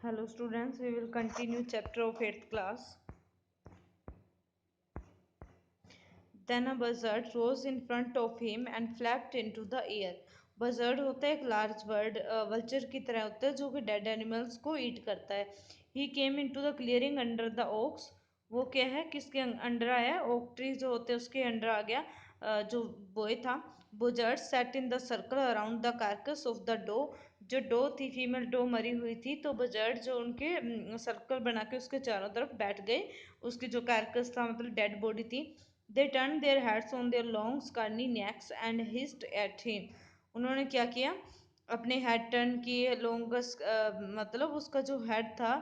Hello students, we will continue chapter of 8th class. Then a buzzard rose in front of him and flapped into the air. Buzzard होता है एक large bird, vulture की तरह होता है जो कि डेड एनिमल्स को ईट करता है. He came into the clearing under the oaks. वो क्या है, किसके अंडर आया? ओक ट्री जो होते हैं उसके अंडर आ गया. जो बॉय था. Buzzard sat in the circle around the carcass of the doe. जो डो थी, फीमेल डो मरी हुई थी, तो बजर्ड जो उनके सर्कल बना के उसके चारों तरफ बैठ गए. उसकी जो कार्कस था, मतलब डेड बॉडी थी. They turned their heads on their long scrawny necks and hissed at him. उन्होंने क्या किया? अपने हेड टर्न किए. लॉन्गस मतलब उसका जो हेड था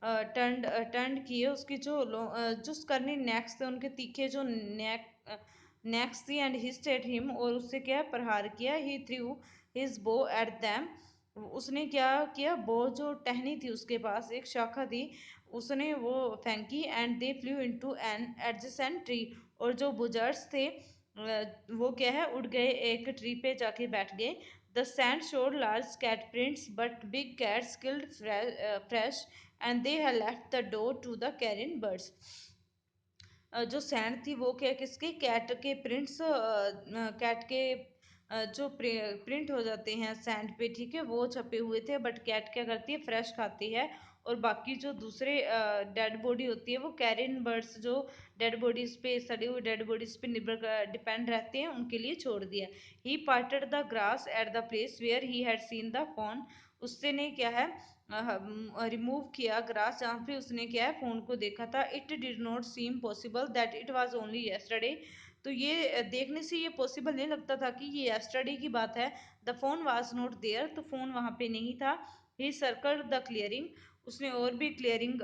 टर्न किए. उसकी जो स्कर्नी नेक्स थे, उनके तीखे जो नेक्स थी. एंड हिस्ड एट हिम, और उससे क्या प्रहार किया. He threw his bow at them. उसने क्या किया? बो जो टहनी थी उसके पास, एक शाखा थी, उसने वो फेंकी. And they flew into an adjacent tree. और जो बुजर्ड्स थे वो क्या है, उड़ गए, एक ट्री पे जाके बैठ गए. The sand showed large cat prints but big cats killed fresh and they have left the door to the carrion birds. जो सैंड थी वो क्या, किसके? कैट के प्रिंट्स. कैट के जो प्रिंट हो जाते हैं सैंड पे, ठीक है, वो छपे हुए थे. बट कैट क्या करती है? फ्रेश खाती है. और बाकी जो दूसरे डेड बॉडी होती है, वो कैरिन बर्ड्स जो डेड बॉडीज पे, सड़ी हुई डेड बॉडीज पे निर्भर डिपेंड रहते हैं, उनके लिए छोड़ दिया. He parted the grass at the place where he had seen the fawn. उससे ने क्या है, रिमूव किया ग्रास जहाँ पे उसने क्या है, फोन को देखा था. It did not seem possible that it was only yesterday. तो ये देखने से ये पॉसिबल नहीं लगता था कि ये यस्टरडे की बात है. The fawn was not there, तो फोन वहाँ पे नहीं था. He circle the clearing. उसने और भी क्लियरिंग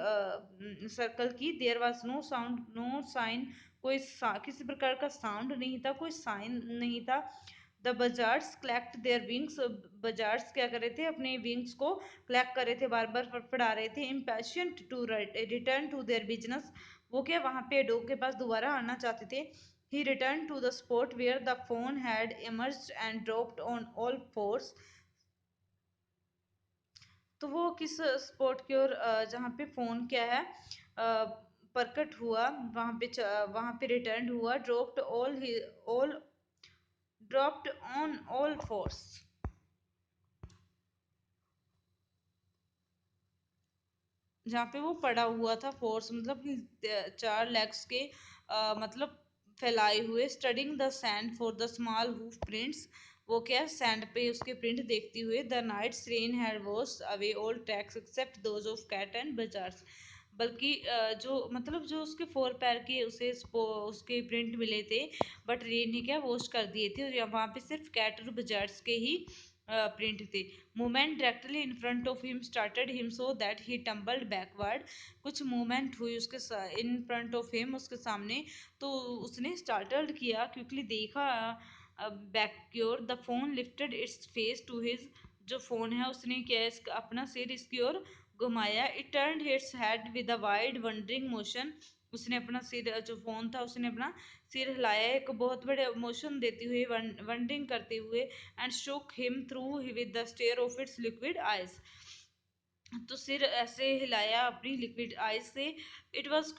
सर्कल की. There was no sound, no sign. किसी प्रकार का साउंड नहीं था, कोई साइन नहीं था. The buzzards clacked their wings. Buzzards क्या कर रहे थे? अपने विंग्स को क्लैक कर रहे थे, बार बार फड़फड़ा रहे थे. Impatient to return to their business. वो क्या वहाँ पे डॉग के पास दोबारा आना चाहते थे. He return to the spot where the fawn had emerged and dropped on all fours. तो वो किस स्पॉट की ओर, जहाँ पे फोन क्या है, प्रकट हुआ, वहाँ पे रिटर्न हुआ. All dropped on all force. जहाँ पे वो पड़ा हुआ था, फोर्स मतलब चार लेग्स के, मतलब फैलाए हुए. Studying the sand for the small hoof prints. वो क्या, सैंड पे उसके प्रिंट देखते हुए. The night's rain had washed away all tracks except those of cat and buzzards. बल्कि जो मतलब जो उसके फोर पैर के उसके प्रिंट मिले थे, बट रेन ने क्या वॉश कर दिए थे. और वहाँ पे सिर्फ कैट और बजार्स के ही प्रिंट थे. Movement directly in front of him started him so that he tumbled backward. कुछ मूवमेंट हुई उसके इन फ्रंट ऑफ हिम, उसके सामने. तो उसने स्टार्टल्ड किया, क्विकली देखा बैक की ओर. The fawn lifted its face to his. जो फोन है उसने क्या है, इसका अपना सिर इसकी ओर घुमाया. It turned its head with a wide wondering motion. उसने अपना सिर, जो फोन था उसने अपना सिर हिलाया एक बहुत बड़े मोशन देते हुए, वंडरिंग करते हुए. And shook him through with the stare of its liquid eyes. तो सिर ऐसे हिलाया अपनी लिक्विड आइज से. It was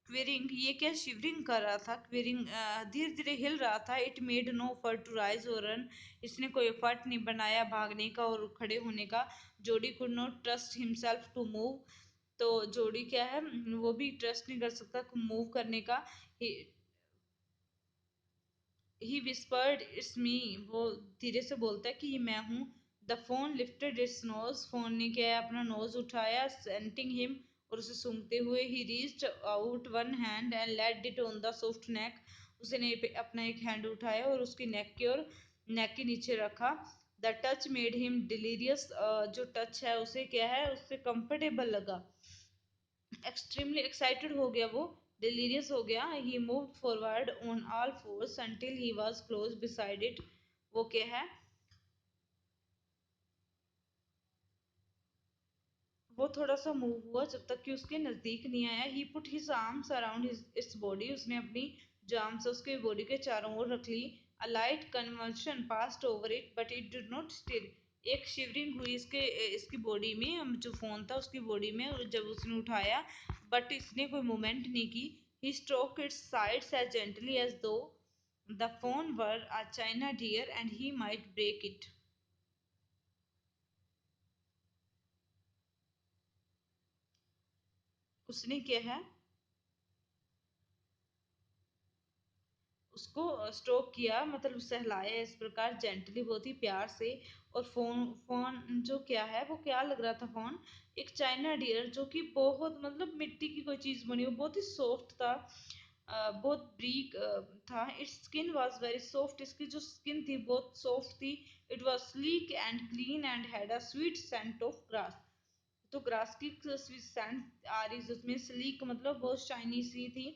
quivering. ये क्या शिवरिंग कर रहा था, क्वेरिंग धीरे धीरे हिल रहा था. It made no effort to rise और रन. इसने कोई एफर्ट नहीं बनाया भागने का और खड़े होने का. Jody could not trust himself to move. तो जोड़ी क्या है, वो भी ट्रस्ट नहीं कर सकता मूव करने का. He whispered it's me. वो धीरे से बोलता है कि ये मैं हूँ. The fawn lifted its nose. Fawn ने क्या है, अपना नोज उठाया. सेंटिंग हिम, और उसे सूंघते हुए. He reached out one hand and laid it on the soft neck. उसने अपना एक हैंड उठाया और उसकी नेक की ओर, नेक के नीचे रखा. The touch made him delirious. जो टच है उसे क्या है, उससे कंफर्टेबल लगा. एक्सट्रीमली एक्साइटेड हो गया वो, डिलीरियस हो गया. He moved forward on all fours until he was close beside it. वो क्या है, वो थोड़ा सा मूव हुआ जब तक कि उसके नजदीक नहीं आया. He put his arms around his its body. उसने अपनी जार्म से उसके बॉडी के चारों ओर रख ली. A light convulsion passed over it but it did not stir. एक शिवरिंग हुई इसकी बॉडी में, जो फोन था उसकी बॉडी में, और जब उसने उठाया, बट इसने कोई मूवमेंट नहीं की। He stroke its sides as gently as though the fawn were a china deer and he might break it. उसने क्या है, उसको स्ट्रोक किया, मतलब सहलाया इस प्रकार, जेंटली, बहुत ही प्यार से। और फोन फोन जो क्या है, वो क्या लग रहा था फोन, एक चाइना डियर, जो कि बहुत मतलब मिट्टी की कोई चीज बनी हो, बहुत ही सॉफ्ट था, बहुत ब्रीक था। Its skin was very soft, इसकी जो स्किन थी बहुत सॉफ्ट थी। It was sleek and clean and had a sweet scent of grass. तो ग्रास की स्वीट सेंट आ रही थी उसमें, स्लीक मतलब बहुत शाइनी सी थी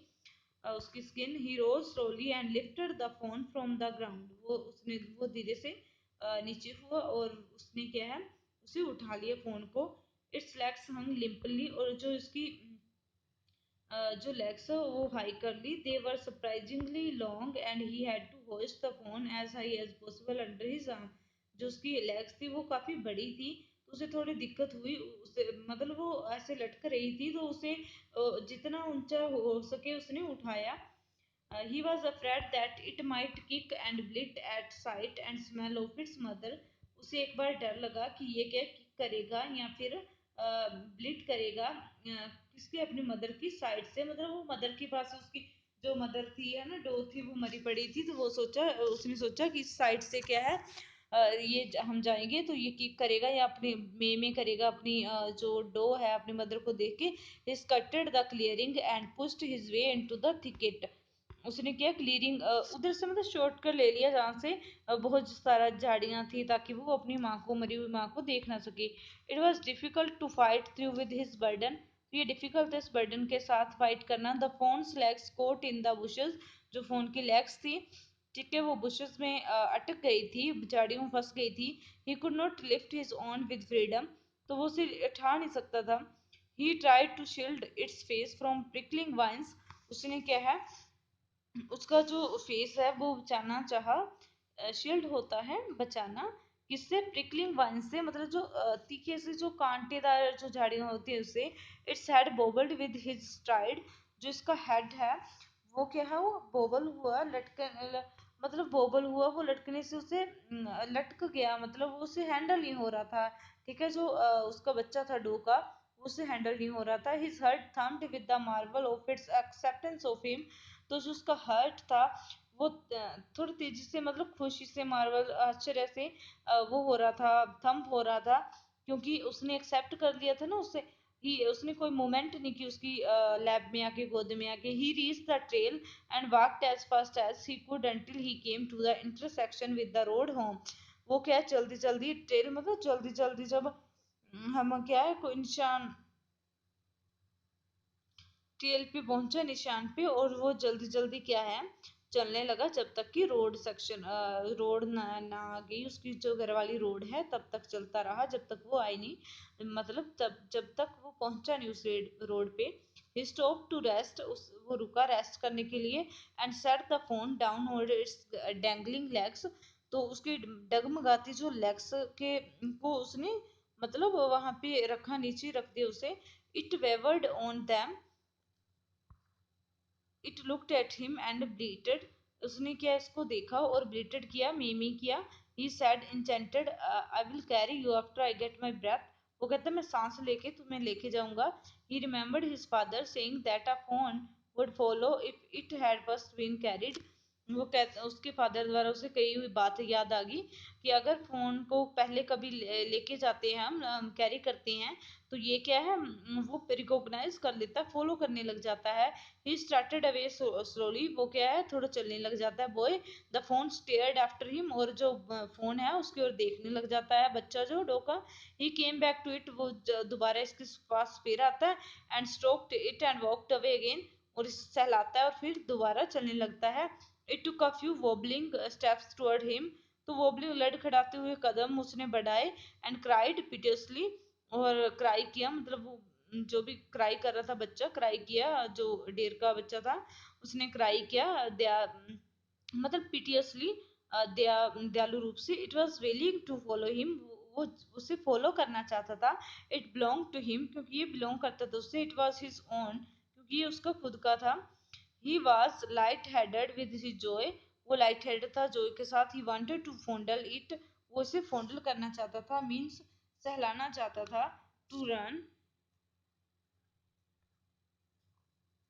उसकी skin. He rose slowly and lifted the fawn from the ground. वो धीरे से नीचे हुआ और उसने क्या है, उसे उठा लिया फोन को। इट्स लेग्स हंग लिम्पली, और जो इसकी जो लेग्स है वो हाई कर ली। They were surprisingly long and he had to hoist the fawn as high as possible under his arm. जो उसकी लेग्स थी वो काफी बड़ी थी, तो उसे थोड़ी दिक्कत हुई, उसे मतलब वो ऐसे लटक रही थी, तो उसे जितना ऊंचा हो सके उसने उठाया। He was afraid that it might kick and bleed at sight and smell of its mother. उसे एक बार डर लगा कि ये क्या किक करेगा या फिर ब्लीड करेगा, किसके, अपनी मदर की साइड से, मतलब वो मदर के पास उसकी जो मदर थी है ना, डो थी, वो मरी पड़ी थी, तो वो सोचा, उसने सोचा कि इस साइड से क्या है, हम जाएंगे तो ये किक करेगा या अपने में करेगा, अपनी जो डो है अपनी मदर को देख के। he skirted the clearing and pushed his way into the thicket। उसने क्या, क्लीयरिंग उधर से मतलब शॉर्ट कर ले लिया, जहाँ से बहुत सारा झाड़ियां थी, ताकि वो अपनी माँ को, मरी हुई माँ को देख ना सके। It was difficult to fight through with his burden. ये डिफिकल्ट था इस बर्डन के साथ फाइट करना। The fawn's legs caught in the bushes. जो फोन की लेग्स थी, ठीक है, वो बुशेस में अटक गई थी, झाड़ियों में फंस गई थी। He could not lift his on with freedom. तो वो उसे उठा नहीं सकता था। He tried to shield its face from prickling vines. उसने क्या है, उसका जो फेस है वो बचाना चाहा। शील्ड होता है बचाना, किससे, प्रिकलिंग वन से, मतलब जो तीखे से, जो कांटेदार जो झाड़ियां होती है उससे। Its head bobbled with his stride. जो इसका हेड है वो क्या है, वो बोबल हुआ, मतलब बोबल हुआ, वो लटकने से उसे लटक गया, मतलब वो उसे हैंडल नहीं हो रहा था। ठीक है, जो उसका बच्चा था डो का, उसे हैंडल नहीं हो रहा था। His heart thumped with the marvel of its acceptance of him. तो जो उसका हर्ट था वो थोड़ी तेजी से, मतलब खुशी से, मार्वल आश्चर्य से वो हो रहा था, थंप हो रहा था, क्योंकि उसने एक्सेप्ट कर लिया था ना उससे। ही उसने कोई मोमेंट नहीं की उसकी लैब में आके, गोद में आके। He reach the trail and walked as fast as he could until he came to the intersection with the road home. वो क्या है, जल्दी जल्दी ट्रेल, मतलब जल्दी जल्दी, जब हम क्या है, कोई निशान, टेल पे पहुंचा, निशान पे, और वो जल्दी जल्दी क्या है, चलने लगा, जब तक कि रोड सेक्शन, रोड ना आ गई, उसकी जो घर वाली रोड है, तब तक चलता रहा, जब तक वो आई नहीं, मतलब तब जब तक वो पहुंचा नहीं उस रोड पे। ही स्टॉप टू रेस्ट, उस वो रुका रेस्ट करने के लिए। And set the phone down hold it's dangling legs. तो उसके डगमगाती जो लेग्स के को उसने, मतलब वहां पे रखा, नीचे रख दिया उसे। It wavered on them. It looked at him and bleated. उसने क्या, इसको देखा और ब्लीटेड किया, मीमी किया। He said enchanted, I will carry you after I get my breath. वो कहता है मैं सांस लेके तुम्हें लेके जाऊंगा। He remembered his father saying that a fawn would follow if it had first been carried. वो कहता, उसके फादर द्वारा उसे कही हुई बात याद आ गई कि अगर फोन को पहले कभी लेके जाते हैं, हम कैरी करते हैं, तो ये क्या है, वो रिकॉग्नाइज कर लेता है, फॉलो करने लग जाता है। He started away slowly. वो क्या है, थोड़ा चलने लग जाता है boy. The phone stared after him. और जो फोन है उसकी ओर देखने लग जाता है बच्चा, जो डोका। ही केम बैक टू इट। वो दोबारा इसके पास फिर आता है। And stroked it and walked away again. और इसे सहलाता है और फिर दोबारा चलने लगता है। It took a few wobbling steps toward him. तो वॉबलिंग, लड़खड़ाते हुए कदम उसने बढ़ाए। And cried piteously. और क्राई किया, मतलब वो जो भी क्राई कर रहा था बच्चा, क्राई किया, जो डेर का बच्चा था, उसने क्राई किया, दया, मतलब पिटियसली, दया, दयालु रूप से। It was willing to follow him. वो उसे फॉलो करना चाहता था। इट बिलोंग टू हिम, क्योंकि ये बिलोंग करता था उससे। इट वॉज हिज ओन, क्योंकि ये उसका खुद का था। He was light headed with his Joy, वो लाइट हेडेड था जॉय के साथ। ही वॉन्टेड टू फोंडल इट, वो इसे फोंडल करना चाहता था, मीन्स सहलाना चाहता था। To run,